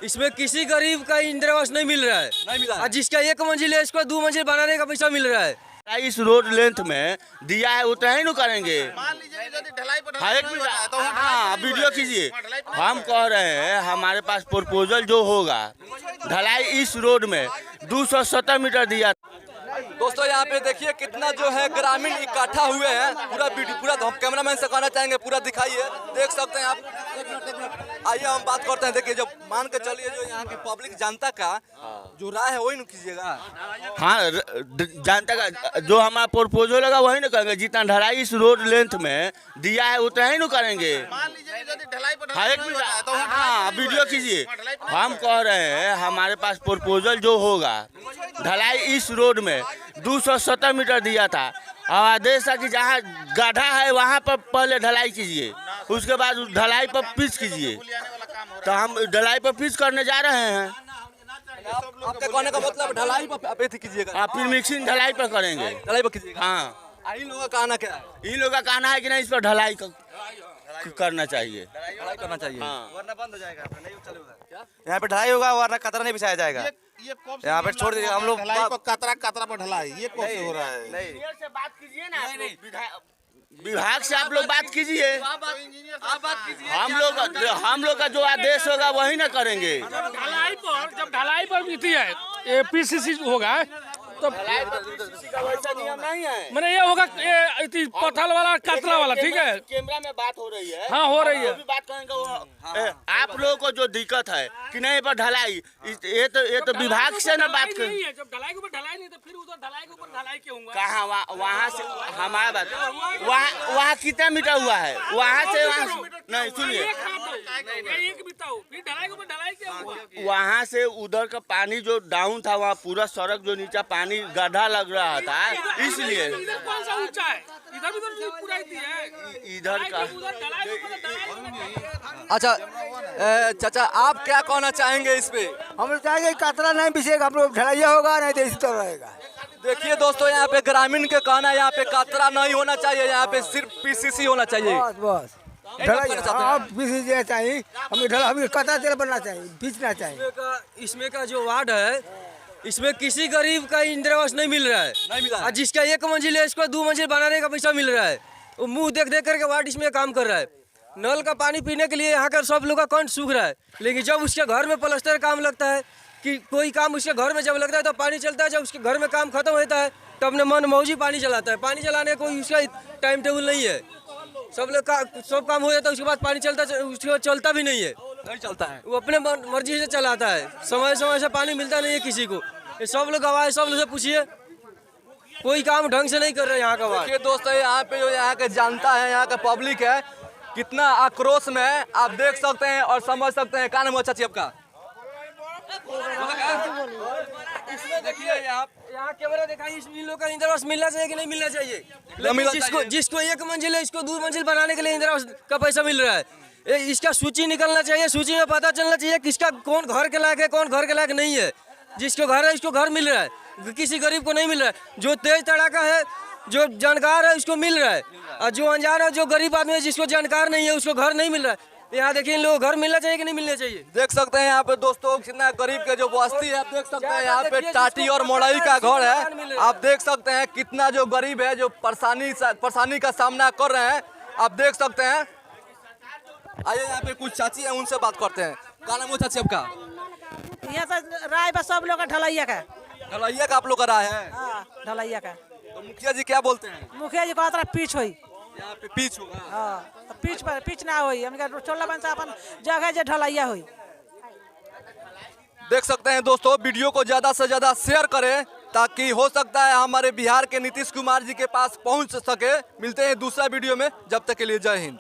इसमें किसी गरीब का इंदिरा आवास नहीं मिल रहा है, नहीं मिला है। और जिसका 1 मंजिल है इसको 2 मंजिल बनाने का पैसा मिल रहा है। इस रोड लेंथ में दिया है उतना ही न करेंगे। हाँ वीडियो कीजिए। हम कह रहे हैं हमारे पास प्रपोजल जो होगा ढलाई इस रोड में 270 मीटर दिया। दोस्तों यहाँ पे देखिए कितना जो है ग्रामीण इकट्ठा हुए हैं। पूरा हम कैमरामैन से कहना चाहेंगे पूरा दिखाइए, देख सकते हैं आप। आइए हम बात करते हैं। देखिए जब मान के चलिए जो यहाँ की पब्लिक जनता का जो राय है वही न कीजिएगा। हाँ जनता का जो हमारा प्रपोजल लगा वही न करेंगे। जितना ढलाई इस रोड लेंथ में दिया है उतना ही न करेंगे। हाँ वीडियो कीजिए। हम कह रहे हैं हमारे पास प्रपोजल जो होगा ढलाई इस रोड में 270 मीटर दिया था और आदेश था कि जहाँ गड्ढा है वहाँ पर पहले ढलाई कीजिए, उसके बाद ढलाई पर पिच कीजिए। तो हम ढलाई पर पिच करने जा रहे हैं। आपके कहने का मतलब ढलाई पर आप ऐसे कीजिएगा, फिर मिक्सिंग ढलाई पर करेंगे। ढलाई पर कीजिएगा। हाँ इन लोगों का कहना क्या है? इन लोगों का कहना है कि नहीं इस पर ढलाई करना चाहिए। ढलाई करना चाहिए वरना बंद हो जाएगा, नहीं चलेगा। क्या यहाँ पे ढलाई होगा वरना कतरा नहीं बिछाया जाएगा। यहाँ पे छोड़ दीजिए। हम लोग कतरा पर ढलाई ये कौन से हो रहा है? नहीं से बात कीजिए ना, विभाग से आप लोग बात कीजिए। हम लोग का जो आदेश होगा वही ना करेंगे। जब ढलाई पर बीती है APCC होगा तो वैसा नियम नहीं है। मैंने ये होगा पत्थर वाला कतरा वाला, ठीक है। कैमरा में बात हो रही है। हाँ हो रही है। भी बात करेंगे आप लोगों को जो दिक्कत है कि नहीं पर ढलाई, ये तो विभाग से ना बात कर। जब ढलाई के ऊपर ढलाई नहीं तो फिर उधर ढलाई के ऊपर ढलाई क्यों होगा? कहाँ वहाँ से हमारा बात वहाँ कितना मीटर हुआ है? वहाँ से नहीं सुनिए, वहाँ से उधर का पानी जो डाउन था वहाँ पूरा सड़क जो नीचे पानी गड्ढा लग रहा था, इसलिए कौन सा ऊंचा है? इधर भी तो पूरा ही है। इधर का। अच्छा चाचा आप क्या कहना चाहेंगे इस पे? हम लोग चाहेंगे कतरा नहीं बिछेगा, हम लोग ढलाइया होगा नहीं तो इसी तरह रहेगा। देखिए दोस्तों यहाँ पे ग्रामीण के कहना है यहाँ पे कतरा नहीं होना चाहिए, यहाँ पे सिर्फ PCC होना चाहिए। बस ढलाइया बिछना चाहिए। हमें कतरा तेल बनना चाहिए, बिछना चाहिए। इसमें का जो वार्ड है इसमें किसी गरीब का इंदिरा आवास नहीं मिल रहा है, नहीं मिला है। और जिसका 1 मंजिल है इसको 2 मंजिल बनाने का पैसा मिल रहा है। वो मुंह देख देख करके वार्ड इसमें काम कर रहा है। नल का पानी पीने के लिए यहाँ का सब लोग का कंठ सूख रहा है, लेकिन जब उसके घर में प्लास्टर काम लगता है कि कोई काम उसके घर में जब लगता है तो पानी चलता है। जब उसके घर में काम खत्म होता है तो अपने मन मौजी पानी चलाता है। पानी चलाने का कोई उसका टाइम टेबल नहीं है। सब काम हो जाता है उसके बाद पानी चलता भी नहीं है, नहीं चलता है। वो अपने मर्जी से चलाता है। समय समय से पानी मिलता नहीं है किसी को। ये सब लोग गवाह है, सब लोग से पूछिए, कोई काम ढंग से नहीं कर रहे यहाँ का। देखिए दोस्तों यहाँ पे जो यहाँ के जनता है, यहाँ का पब्लिक है, कितना आक्रोश में है आप देख सकते हैं और समझ सकते हैं। क्या नाम है चाची आपका? इसमें देखिए यहाँ कैमरा दिखाइए। इन लोगों का इंदिरा आवास मिलना चाहिए कि नहीं मिलना चाहिए? जिसको 1 मंजिल है इसको 2 मंजिल बनाने के लिए इंदिरा आवास का पैसा मिल रहा है। इसका सूची निकलना चाहिए, सूची में पता चलना चाहिए किसका कौन घर के लायक है, कौन घर के लायक नहीं है। जिसको घर है इसको घर मिल रहा है, किसी गरीब को नहीं मिल रहा है। जो तेज तड़ाका है, जो जानकार है उसको मिल रहा है, और जो अनजान है, जो गरीब आदमी है जिसको जानकार नहीं है उसको घर नहीं मिल रहा है। यहाँ देखिए इन लोगों को घर मिलना चाहिए कि नहीं मिलना चाहिए? देख सकते हैं यहाँ पे दोस्तों कितना गरीब के जो बस्ती है। आप देख सकते हैं यहाँ पे टाटी और मोड़ाई का घर है। आप देख सकते हैं कितना जो गरीब है जो परेशानी का सामना कर रहे हैं। आप देख सकते हैं। आइए यहाँ पे कुछ चाची है उनसे बात करते हैं। क्या नाम है चाची आपका? यहाँ तो राय बस सब लोग का ढलैया का आप लोग का राय है? ढलैया का। तो मुखिया जी क्या बोलते हैं? मुखिया जी कहता पीछ हुई, यहाँ पे पिच होगा। पीछ ना हुई। हम छोला बन अपन जगह जो ढलैया हुई। देख सकते हैं दोस्तों, वीडियो को ज्यादा से ज्यादा शेयर करें ताकि हो सकता है हमारे बिहार के नीतीश कुमार जी के पास पहुंच सके। मिलते हैं दूसरा वीडियो में, जब तक के लिए जय हिंद।